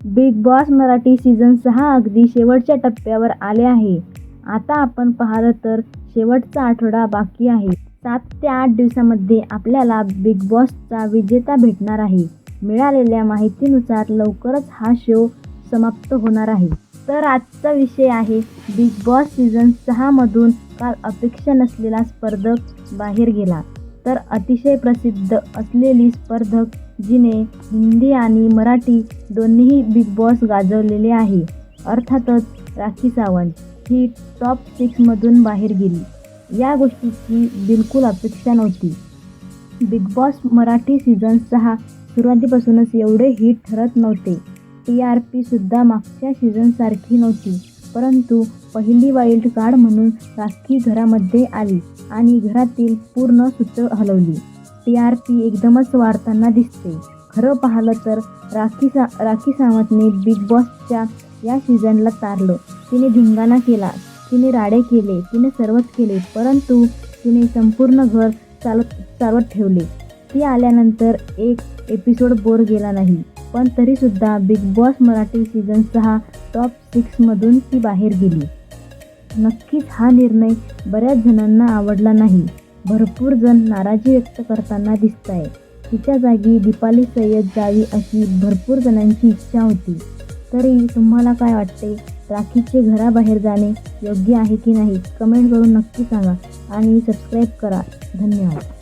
Big boss Marathi season 6 अगदी शेवटच्या टप्प्यावर आले आहे. आता आपण पाहिलं तर शेवटचा आठवडा बाकी आहे. 7 ते 8 दिवसांमध्ये आपल्याला बिग बॉसचा विजेता भेटणार आहे. मिळालेल्या माहितीनुसार लवकरच हा शो समाप्त होणार आहे. तर आजचा विषय आहे बिग बॉस सीझन 6 मधून काल अपेक्षा नसलेला स्पर्धक बाहेर गेला. तर अतिशय प्रसिद्ध असलेली स्पर्धक जिने हिंदी आणि मराठी दोन्ही बिग बॉस गाजवलेले आहे. अर्थातच राखी सावंत ही टॉप 6 मधून बाहेर गेली. या गोष्टीची बिलकुल अपेक्षा नव्हती. बिग बॉस मराठी सीझन 6 सुरुवातीपासूनच एवढे हिट ठरत नव्हते. TRP सुद्धा मागच्या सीझनसारखी नव्हती. परंतु पहिली वाईल्ड कार्ड म्हणून राखी घरामध्ये आली आणि घरातील पूर्ण सूत्र हलवली. TRP एकदमच वाढताना दिसते. खरं पाहिलं तर राखी सावंतने बिग बॉसच्या या सीझनला तारलं. तिने धिंगाणा केला, तिने राडे केले, तिने सर्वच केले, परंतु तिने संपूर्ण घर चालवत ठेवले. ती आल्यानंतर एक एपिसोड बोर गेला नाही. पण तरीसुद्धा big boss Marathi season 6 top 6 मधून ती बाहेर गेली. नक्कीच हा निर्णय बऱ्याच जणांना आवडला नाही. भरपूर जण नाराजी व्यक्त करताना दिसताय. तिच्या जागी दीपाली सय्यद जावी अशी भरपूर जणांची इच्छा होती. तरी तुम्हाला काय वाटते? राखीचे घराबाहेर जाणे योग्य आहे की नाही? कमेंट करून नक्की सांगा आणि सबस्क्राईब करा. धन्यवाद.